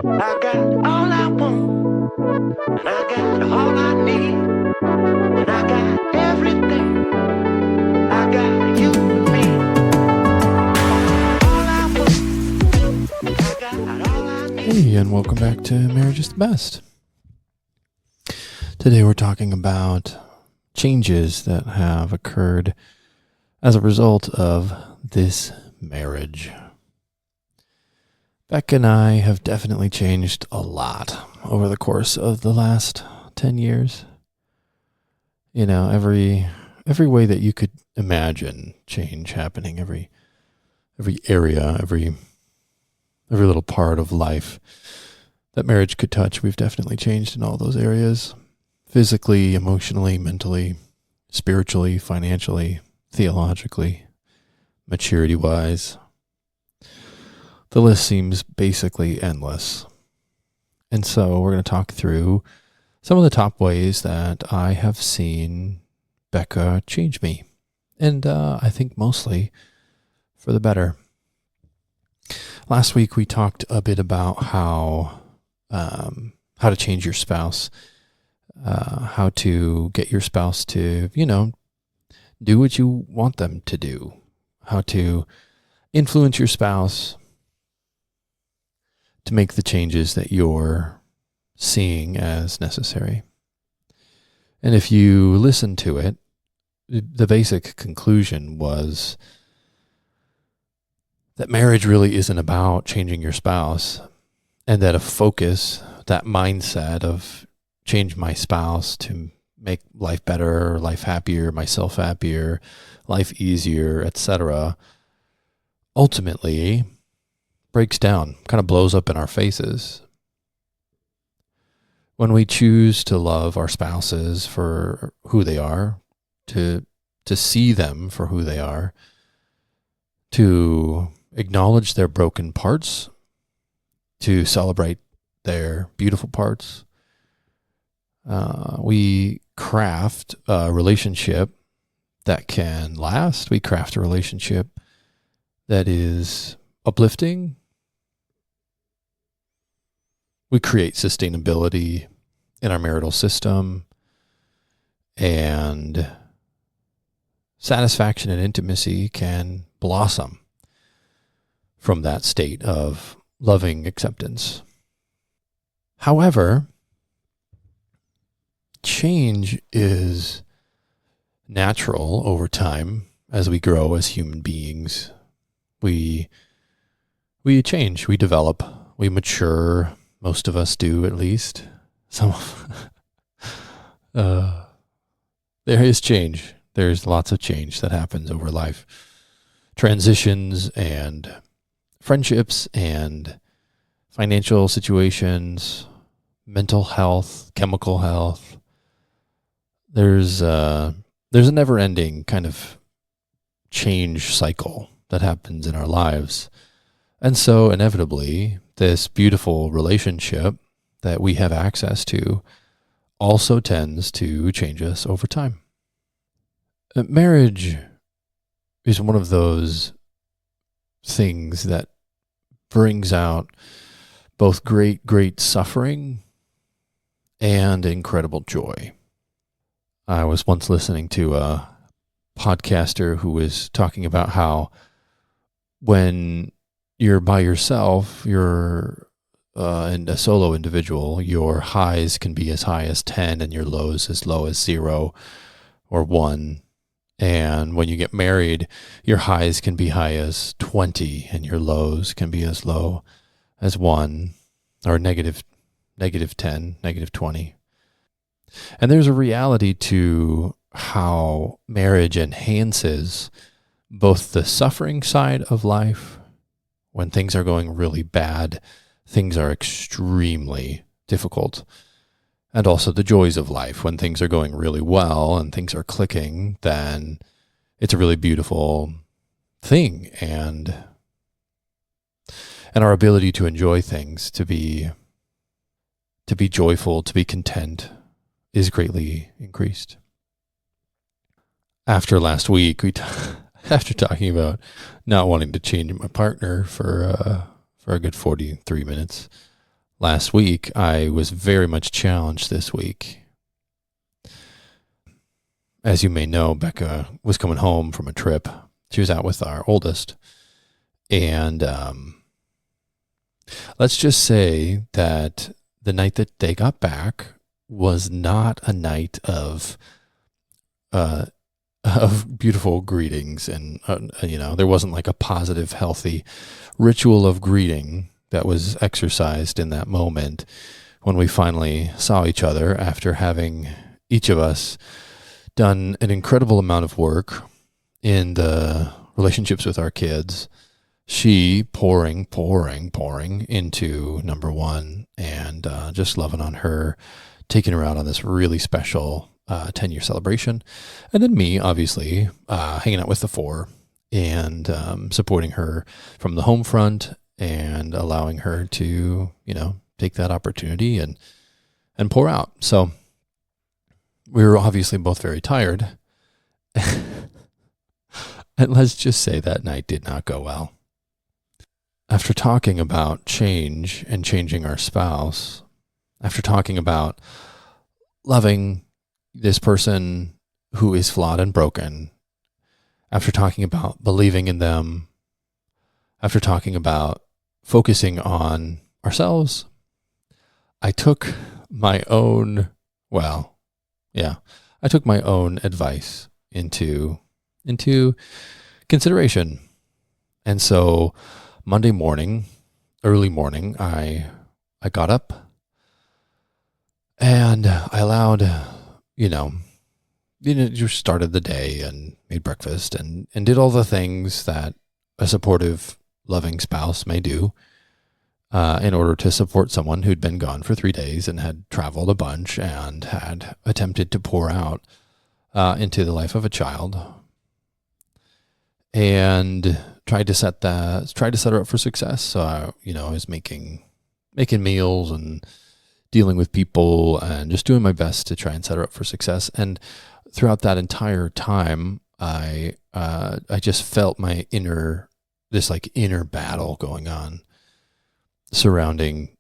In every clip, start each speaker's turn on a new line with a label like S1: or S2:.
S1: I got all I want, and I got all I need, and I got everything. I got you and me. All I want, I got all I need.
S2: Hey, and welcome back to Marriage is the Best. Today we're talking about changes that have occurred as a result of this marriage. Becca and I have definitely changed a lot over the course of the last 10 years. You know, every way that you could imagine change happening, every area, every little part of life that marriage could touch, we've definitely changed in all those areas. Physically, emotionally, mentally, spiritually, financially, theologically, maturity-wise. The list seems basically endless. And so we're going to talk through some of the top ways that I have seen Becca change me. And I think mostly for the better. Last week we talked a bit about how to change your spouse, how to get your spouse to, do what you want them to do, how to influence your spouse to make the changes that you're seeing as necessary. And if you listen to it, the basic conclusion was that marriage really isn't about changing your spouse, and that a focus, that mindset of change my spouse to make life better, life happier, myself happier, life easier, etc., ultimately breaks down, kind of blows up in our faces. When we choose to love our spouses for who they are, to see them for who they are, to acknowledge their broken parts, to celebrate their beautiful parts, we craft a relationship that can last. We craft a relationship that is uplifting. We create sustainability in our marital system, and satisfaction and intimacy can blossom from that state of loving acceptance. However, change is natural over time as we grow as human beings. We change, we develop, we mature. Most of us do, at least. There is change. There's lots of change that happens over life. Transitions and friendships and financial situations, mental health, chemical health. There's a never-ending kind of change cycle that happens in our lives. And so inevitably, this beautiful relationship that we have access to also tends to change us over time. Marriage is one of those things that brings out both great suffering and incredible joy. I was once listening to a podcaster who was talking about how when you're by yourself, you're and a solo individual, your highs can be as high as 10 and your lows as low as 0 or 1. And when you get married, your highs can be high as 20 and your lows can be as low as 1 or negative 10, negative 20. And there's a reality to how marriage enhances both the suffering side of life. When things are going really bad, things are extremely difficult. And also the joys of life. When things are going really well and things are clicking, then it's a really beautiful thing. And our ability to enjoy things, to be joyful, to be content, is greatly increased. After last week, after talking about not wanting to change my partner for a good 43 minutes, last week, I was very much challenged this week. As you may know, Becca was coming home from a trip. She was out with our oldest. And let's just say that the night that they got back was not a night of beautiful greetings. And, there wasn't like a positive, healthy ritual of greeting that was exercised in that moment when we finally saw each other after having each of us done an incredible amount of work in the relationships with our kids. She pouring into number one and just loving on her, taking her out on this really special 10-year celebration. And then me, obviously, hanging out with the four and supporting her from the home front and allowing her to, take that opportunity and pour out. So we were obviously both very tired. And let's just say that night did not go well. After talking about change and changing our spouse, after talking about loving this person who is flawed and broken, after talking about believing in them, after talking about focusing on ourselves, I took my own advice into consideration. And so Monday morning, early morning, I got up and I allowed, just started the day and made breakfast and did all the things that a supportive, loving spouse may do in order to support someone who'd been gone for 3 days and had traveled a bunch and had attempted to pour out into the life of a child, and tried to set her up for success. So I was making meals and dealing with people and just doing my best to try and set her up for success. And throughout that entire time, I just felt my inner battle going on surrounding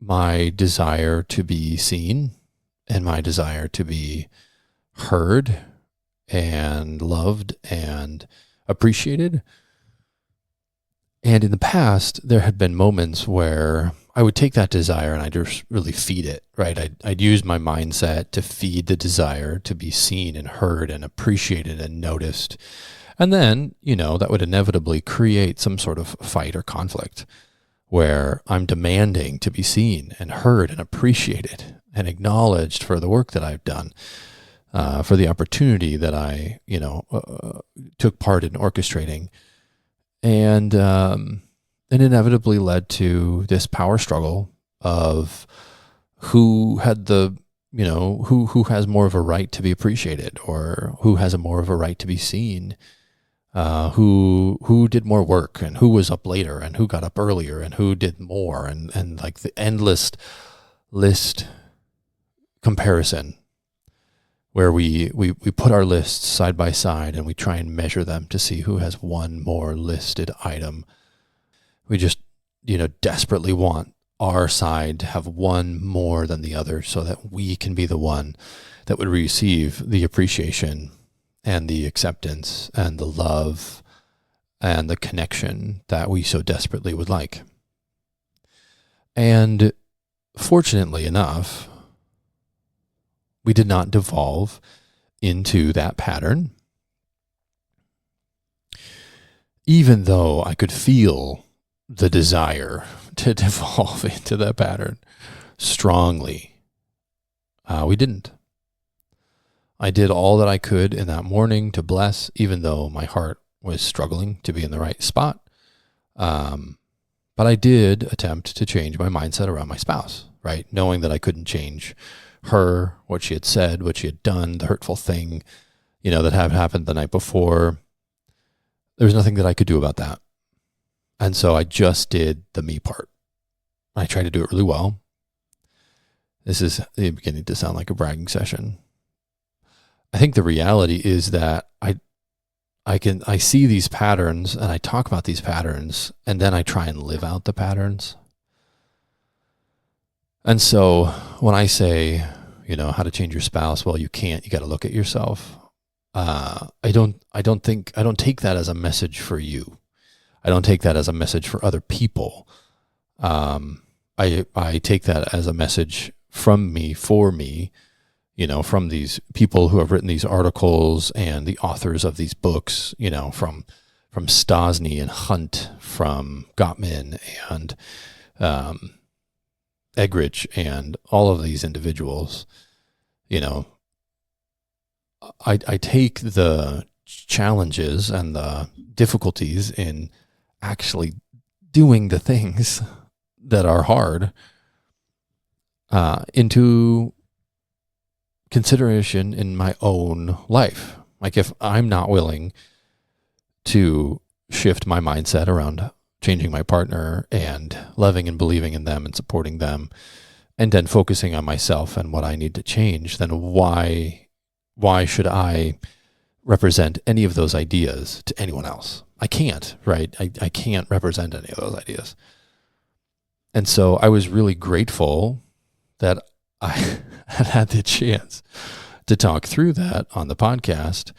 S2: my desire to be seen and my desire to be heard and loved and appreciated. And in the past, there had been moments where I would take that desire and I'd just really feed it, right? I'd use my mindset to feed the desire to be seen and heard and appreciated and noticed. And then, that would inevitably create some sort of fight or conflict where I'm demanding to be seen and heard and appreciated and acknowledged for the work that I've done, for the opportunity that I, took part in orchestrating. And it inevitably led to this power struggle of who had who has more of a right to be appreciated, or who has more of a right to be seen, who did more work and who was up later and who got up earlier and who did more, and like the endless list comparison where we put our lists side by side and we try and measure them to see who has one more listed item. We just, desperately want our side to have one more than the other so that we can be the one that would receive the appreciation and the acceptance and the love and the connection that we so desperately would like. And fortunately enough, we did not devolve into that pattern, even though I could feel the desire to devolve into that pattern strongly. We didn't. I did all that I could in that morning to bless, even though my heart was struggling to be in the right spot. But I did attempt to change my mindset around my spouse, right? Knowing that I couldn't change her, what she had said, what she had done, the hurtful thing, that had happened the night before. There was nothing that I could do about that. And so I just did the me part. I tried to do it really well. This is beginning to sound like a bragging session. I think the reality is that I see these patterns and I talk about these patterns and then I try and live out the patterns. And so when I say, how to change your spouse, well, you can't. You got to look at yourself. I don't take that as a message for you. I don't take that as a message for other people. I take that as a message from me, for me, from these people who have written these articles and the authors of these books, from Stosny and Hunt, from Gottman and Hendricks and all of these individuals. I take the challenges and the difficulties in actually doing the things that are hard into consideration in my own life. Like if I'm not willing to shift my mindset around changing my partner and loving and believing in them and supporting them, and then focusing on myself and what I need to change, then why should I represent any of those ideas to anyone else? I can't, right? I can't represent any of those ideas. And so I was really grateful that I had the chance to talk through that on the podcast,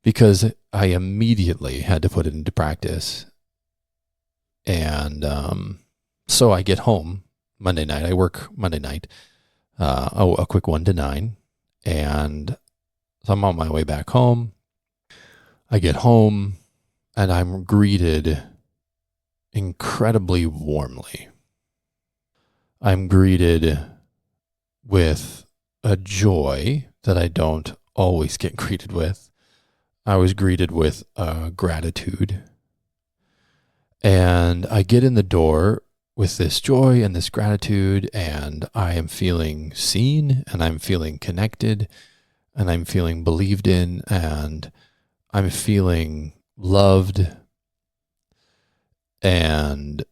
S2: because I immediately had to put it into practice. And so I get home Monday night. I work Monday night, a quick 1 to 9. And so I'm on my way back home. I get home and I'm greeted incredibly warmly. I'm greeted with a joy that I don't always get greeted with. I was greeted with gratitude. And I get in the door with this joy and this gratitude, and I am feeling seen, and I'm feeling connected, and I'm feeling believed in, and I'm feeling loved. And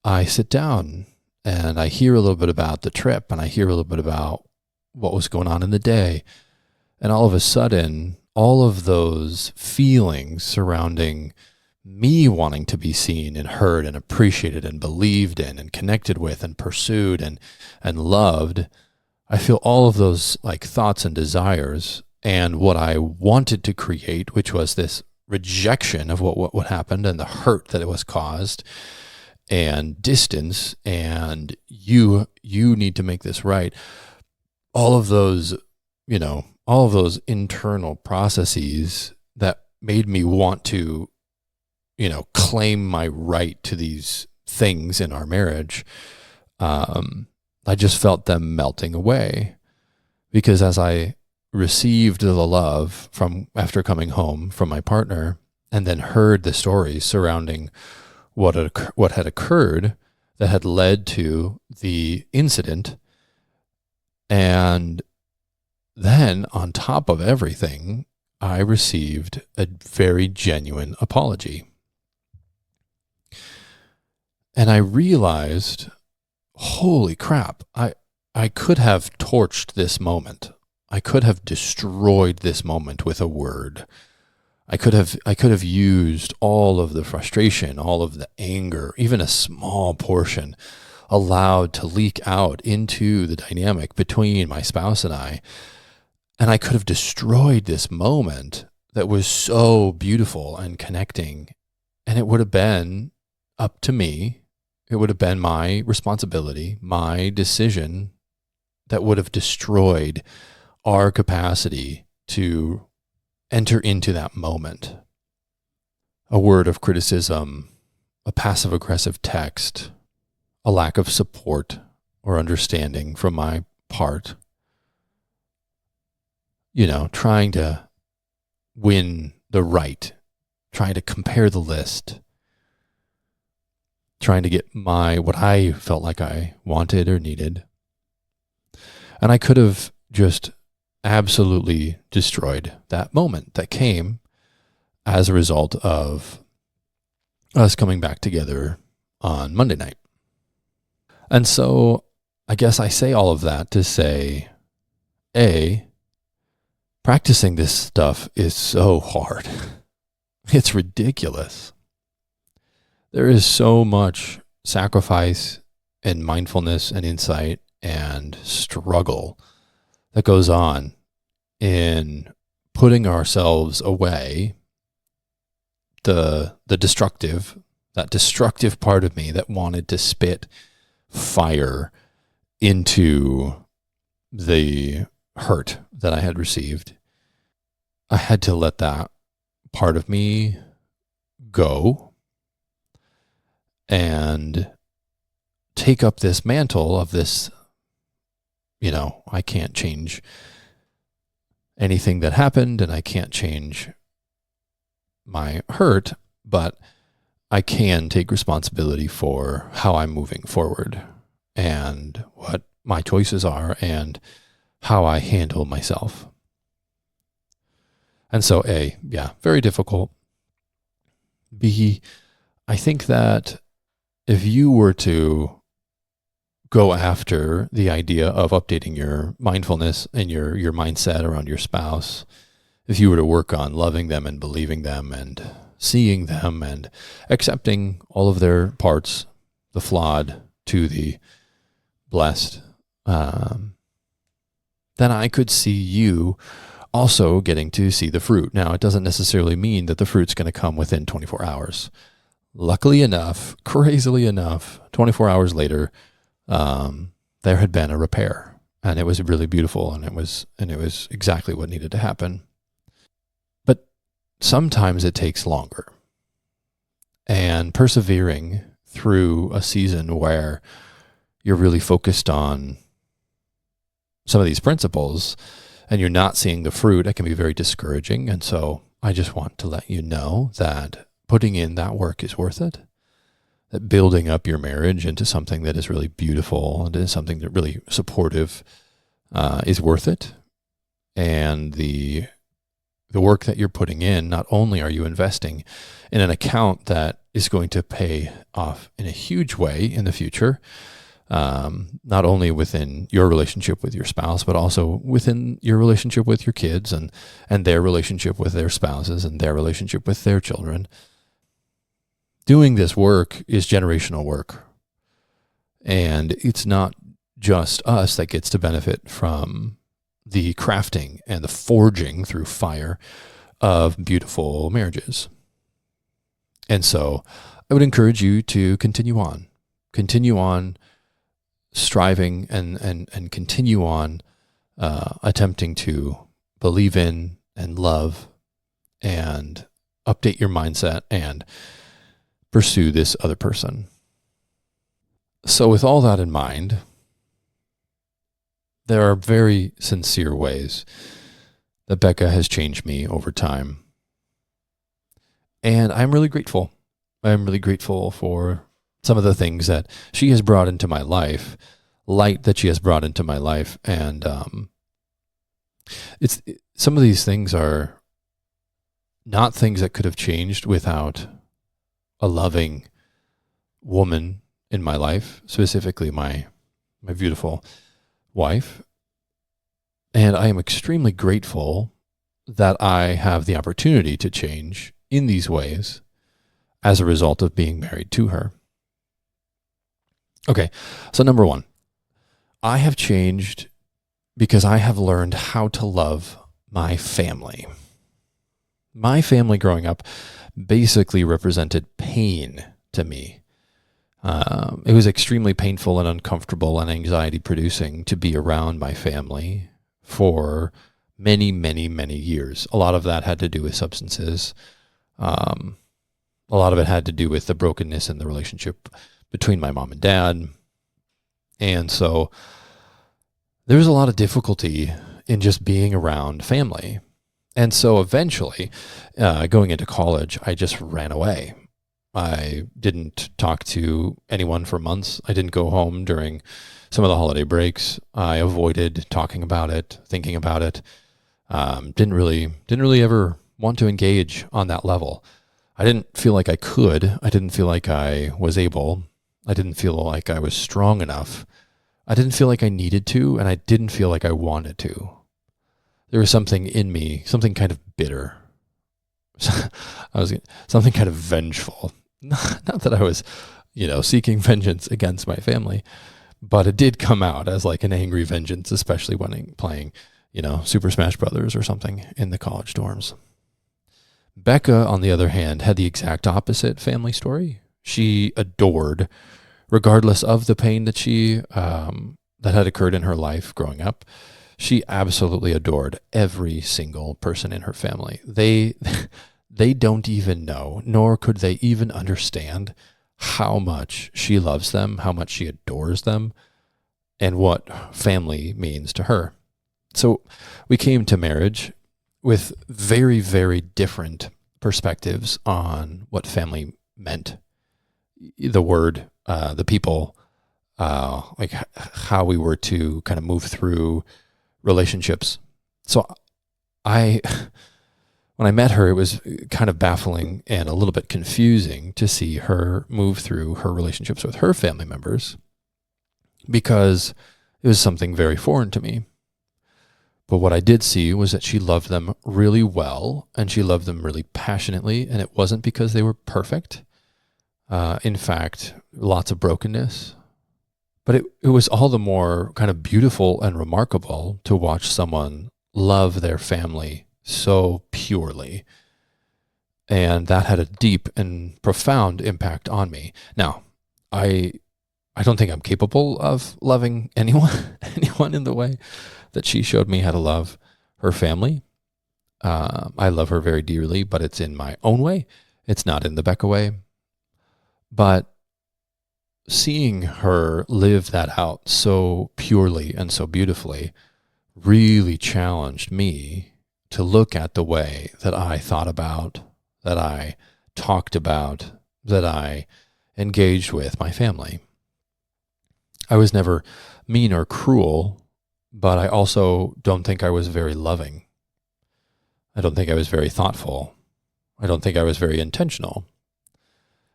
S2: I sit down and I hear a little bit about the trip, and I hear a little bit about what was going on in the day. And all of a sudden, all of those feelings surrounding me wanting to be seen and heard and appreciated and believed in and connected with and pursued and loved, I feel all of those like thoughts and desires, and what I wanted to create, which was this rejection of what happened and the hurt that it was caused, and distance, and you need to make this right. All of those, all of those internal processes that made me want to, claim my right to these things in our marriage. I just felt them melting away, because as I received the love from after coming home from my partner, and then heard the stories surrounding what had occurred that had led to the incident, and then on top of everything, I received a very genuine apology. And I realized, holy crap, I could have torched this moment. I could have destroyed this moment with a word. I could have used all of the frustration, all of the anger, even a small portion allowed to leak out into the dynamic between my spouse and I could have destroyed this moment that was so beautiful and connecting. And it would have been up to me. It would have been my responsibility, my decision, that would have destroyed our capacity to enter into that moment. A word of criticism, a passive-aggressive text, a lack of support or understanding from my part, trying to win the right, trying to compare the list, trying to get what I felt like I wanted or needed. And I could have just absolutely destroyed that moment that came as a result of us coming back together on Monday night. And so I guess I say all of that to say, practicing this stuff is so hard. It's ridiculous. There is so much sacrifice and mindfulness and insight and struggle that goes on in putting ourselves away, that destructive part of me that wanted to spit fire into the hurt that I had received. I had to let that part of me go and take up this mantle of this, I can't change anything that happened and I can't change my hurt, but I can take responsibility for how I'm moving forward and what my choices are and how I handle myself. And so A, very difficult. B, I think that if you were to go after the idea of updating your mindfulness and your mindset around your spouse, if you were to work on loving them and believing them and seeing them and accepting all of their parts, the flawed to the blessed, then I could see you also getting to see the fruit. Now, it doesn't necessarily mean that the fruit's going to come within 24 hours. Luckily enough, crazily enough, 24 hours later, there had been a repair, and it was really beautiful, and it was exactly what needed to happen. But sometimes it takes longer, and persevering through a season where you're really focused on some of these principles and you're not seeing the fruit, it can be very discouraging. And so I just want to let you know that putting in that work is worth it, that building up your marriage into something that is really beautiful and is something that really supportive is worth it. And the work that you're putting in, not only are you investing in an account that is going to pay off in a huge way in the future, not only within your relationship with your spouse, but also within your relationship with your kids and their relationship with their spouses and their relationship with their children. Doing this work is generational work. And it's not just us that gets to benefit from the crafting and the forging through fire of beautiful marriages. And so I would encourage you to continue on striving and continue on attempting to believe in and love and update your mindset and pursue this other person. So with all that in mind, there are very sincere ways that Becca has changed me over time. And I'm really grateful. I'm really grateful for some of the things that she has brought into my life, light that she has brought into my life. And some of these things are not things that could have changed without a loving woman in my life, specifically my beautiful wife. And I am extremely grateful that I have the opportunity to change in these ways as a result of being married to her. Okay, so number one, I have changed because I have learned how to love my family. My family growing up basically represented pain to me. It was extremely painful and uncomfortable and anxiety producing to be around my family for many, many, many years. A lot of that had to do with substances. A lot of it had to do with the brokenness in the relationship between my mom and dad. And so there was a lot of difficulty in just being around family. And so eventually, going into college, I just ran away. I didn't talk to anyone for months. I didn't go home during some of the holiday breaks. I avoided talking about it, thinking about it. Didn't really ever want to engage on that level. I didn't feel like I could. I didn't feel like I was able. I didn't feel like I was strong enough. I didn't feel like I needed to, and I didn't feel like I wanted to. There was something in me, something kind of bitter. Something kind of vengeful. Not that I was, seeking vengeance against my family, But it did come out as like an angry vengeance, especially when playing, Super Smash Brothers or something in the college dorms. Becca, on the other hand, had the exact opposite family story. She adored, regardless of the pain that that had occurred in her life growing up, she absolutely adored every single person in her family. They don't even know, nor could they even understand how much she loves them, how much she adores them, and what family means to her. So we came to marriage with very, very different perspectives on what family meant. The word, the people, like how we were to kind of move through relationships. So when I met her, it was kind of baffling and a little bit confusing to see her move through her relationships with her family members because it was something very foreign to me. But what I did see was that she loved them really well and she loved them really passionately. And it wasn't because they were perfect. In fact, lots of brokenness. But it was all the more kind of beautiful and remarkable to watch someone love their family so purely. And that had a deep and profound impact on me. Now, I don't think I'm capable of loving anyone in the way that she showed me how to love her family. I love her very dearly, but it's in my own way. It's not in the Becca way. But seeing her live that out so purely and so beautifully really challenged me to look at the way that I thought about, that I talked about, that I engaged with my family. I was never mean or cruel, but I also don't think I was very loving. I don't think I was very thoughtful. I don't think I was very intentional.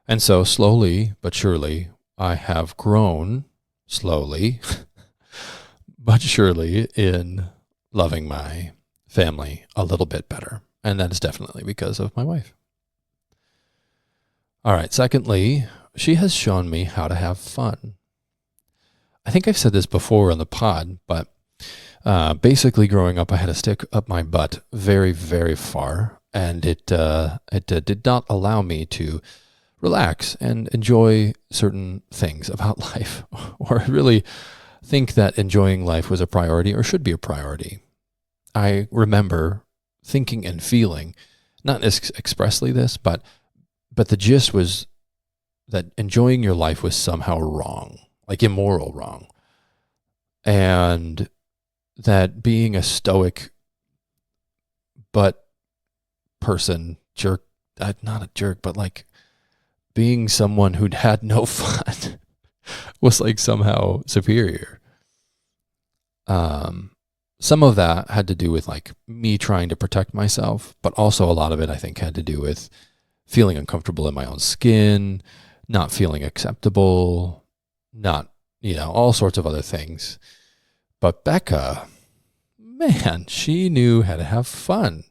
S2: And so slowly but surely, I have grown slowly but surely in loving my family a little bit better. And that is definitely because of my wife. All right. Secondly, she has shown me how to have fun. I think I've said this before on the pod, but basically growing up, I had a stick up my butt very, very far. And it did not allow me to relax and enjoy certain things about life, or really think that enjoying life was a priority or should be a priority. I remember thinking and feeling, not expressly this, but the gist was that enjoying your life was somehow wrong, like immoral wrong. And that being a stoic but person, jerk, not a jerk, but like being someone who'd had no fun was like somehow superior. Some of that had to do with like me trying to protect myself, but also a lot of it I think had to do with feeling uncomfortable in my own skin, not feeling acceptable, not, all sorts of other things. But Becca, man, she knew how to have fun.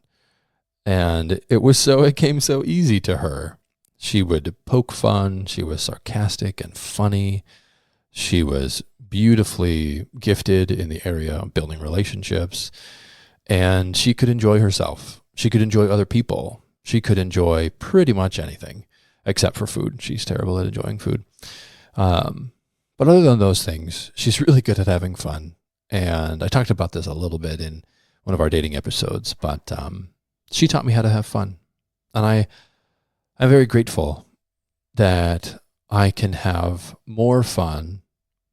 S2: And it came so easy to her. She would poke fun. She was sarcastic and funny. She was beautifully gifted in the area of building relationships. And she could enjoy herself. She could enjoy other people. She could enjoy pretty much anything except for food. She's terrible at enjoying food. But other than those things, she's really good at having fun. And I talked about this a little bit in one of our dating episodes, but she taught me how to have fun. And I'm very grateful that I can have more fun,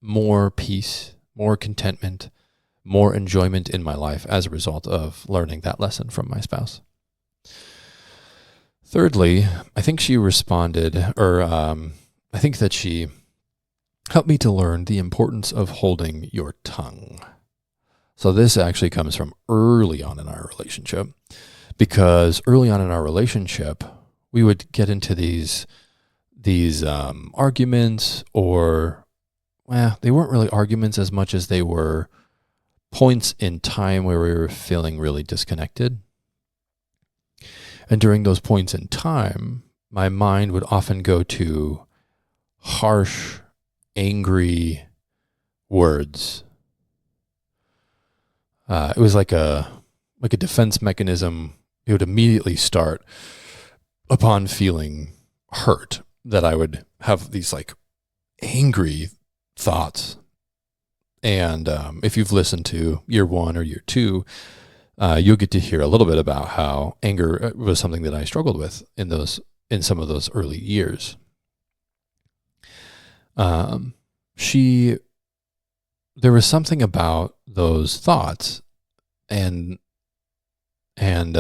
S2: more peace, more contentment, more enjoyment in my life as a result of learning that lesson from my spouse. Thirdly, I think she responded, I think that she helped me to learn the importance of holding your tongue. So this actually comes from early on in our relationship, because early on in our relationship, we would get into these arguments, or, they weren't really arguments as much as they were points in time where we were feeling really disconnected. And during those points in time, my mind would often go to harsh, angry, words. It was like a defense mechanism. It would immediately start upon feeling hurt, that I would have these like angry thoughts. And if you've listened to year 1 or year 2, you'll get to hear a little bit about how anger was something that I struggled with in some of those early years. There was something about those thoughts and an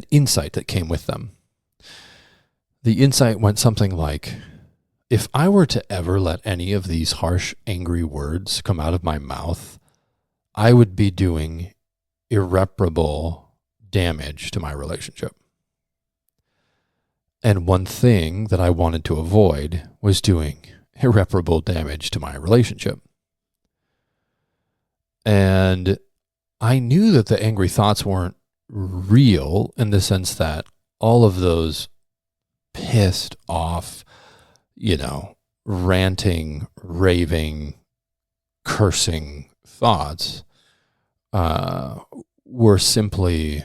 S2: insight that came with them. The insight went something like, if I were to ever let any of these harsh, angry words come out of my mouth, I would be doing irreparable damage to my relationship. And one thing that I wanted to avoid was doing irreparable damage to my relationship. And I knew that the angry thoughts weren't real, in the sense that all of those pissed off, ranting, raving, cursing thoughts were simply,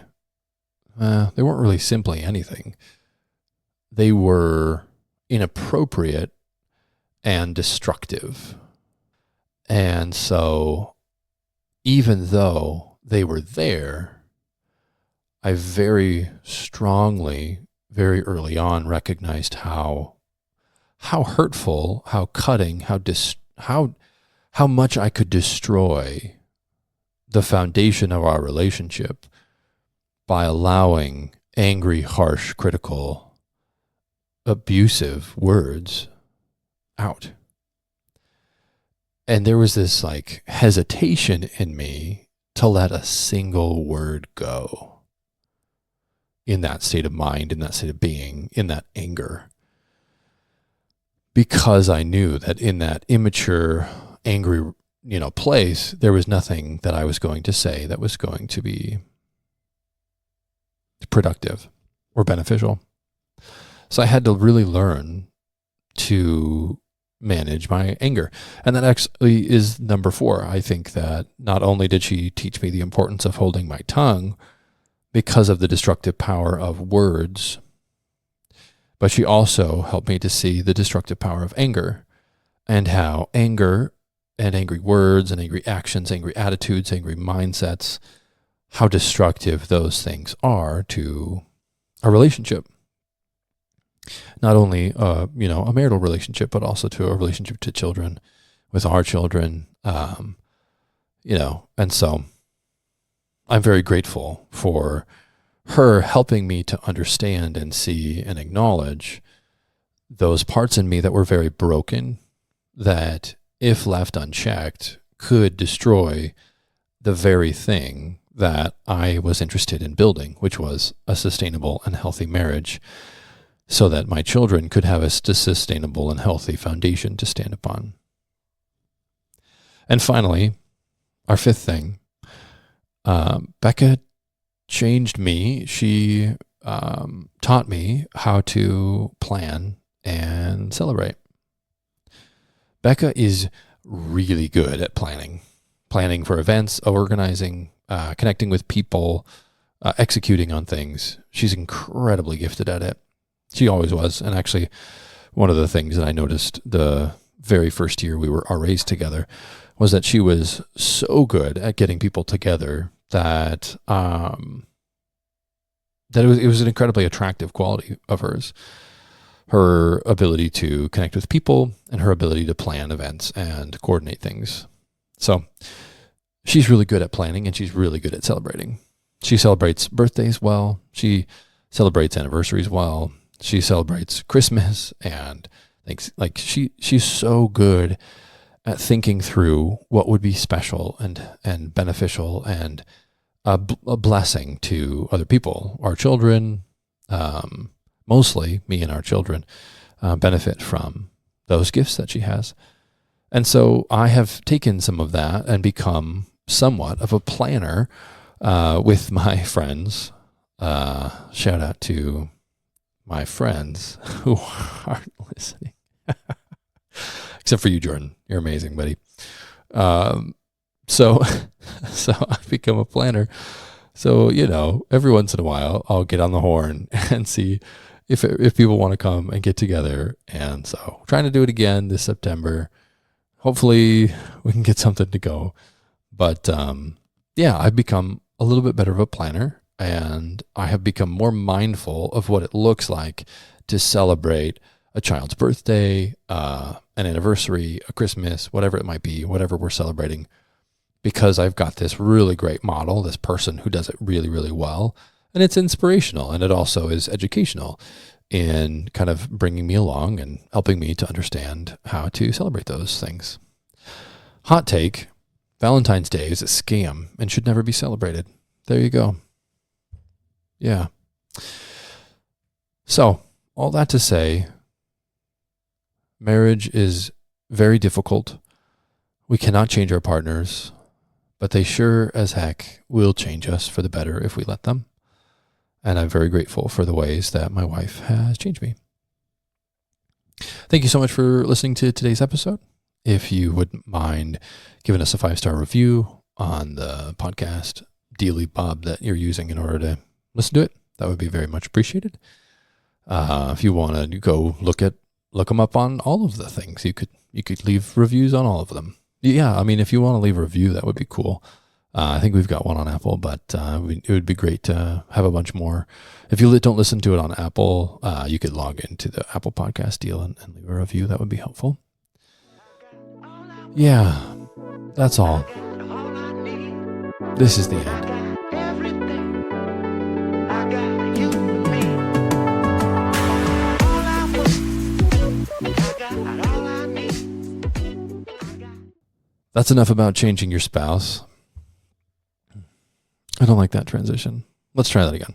S2: they weren't really simply anything. They were inappropriate and destructive. And so, even though they were there, I very strongly, very early on, recognized how hurtful, how cutting, how much I could destroy the foundation of our relationship by allowing angry, harsh, critical, abusive words out. And there was this like hesitation in me to let a single word go in that state of mind, in that state of being, in that anger. Because I knew that in that immature, angry, place, there was nothing that I was going to say that was going to be productive or beneficial. So I had to really learn to manage my anger. And that actually is number 4. I think that not only did she teach me the importance of holding my tongue because of the destructive power of words, but she also helped me to see the destructive power of anger, and how anger and angry words and angry actions, angry attitudes, angry mindsets, how destructive those things are to a relationship. Not only, a marital relationship, but also to a relationship to children, with our children, and so I'm very grateful for her helping me to understand and see and acknowledge those parts in me that were very broken, that if left unchecked could destroy the very thing that I was interested in building, which was a sustainable and healthy marriage, so that my children could have a sustainable and healthy foundation to stand upon. And finally, our 5th thing, Becca changed me. She taught me how to plan and celebrate. Becca is really good at planning for events, organizing, connecting with people, executing on things. She's incredibly gifted at it. She always was. And actually, one of the things that I noticed the very first year we were RAs together was that she was so good at getting people together that it was an incredibly attractive quality of hers. Her ability to connect with people and her ability to plan events and coordinate things. So she's really good at planning, and she's really good at celebrating. She celebrates birthdays well. She celebrates anniversaries well. She celebrates Christmas and things. Like she's so good at thinking through what would be special and beneficial and a blessing to other people. Our children, mostly me and our children, benefit from those gifts that she has. And so I have taken some of that and become somewhat of a planner with my friends. Shout out to my friends who aren't listening. Except for you, Jordan. You're amazing, buddy. So I've become a planner. So, every once in a while I'll get on the horn and see if people want to come and get together. And so trying to do it again this September. Hopefully we can get something to go. But, I've become a little bit better of a planner, and I have become more mindful of what it looks like to celebrate a child's birthday, an anniversary, a Christmas, whatever it might be, whatever we're celebrating, because I've got this really great model, this person who does it really, really well. And it's inspirational, and it also is educational in kind of bringing me along and helping me to understand how to celebrate those things. Hot take, Valentine's Day is a scam and should never be celebrated. There you go. Yeah. So, all that to say, marriage is very difficult. We cannot change our partners, but they sure as heck will change us for the better if we let them. And I'm very grateful for the ways that my wife has changed me. Thank you so much for listening to today's episode. If you wouldn't mind giving us a 5-star review on the podcast Dealy Bob that you're using in order to listen to it, that would be very much appreciated. If you want to go look them up on all of the things, you could leave reviews on all of them. Yeah, I mean, if you want to leave a review, that would be cool. I think we've got one on Apple, but it would be great to have a bunch more. If you don't listen to it on Apple, you could log into the Apple Podcast deal and leave a review. That would be helpful. Yeah, that's all. This is the end. That's enough about changing your spouse. I don't like that transition. Let's try that again.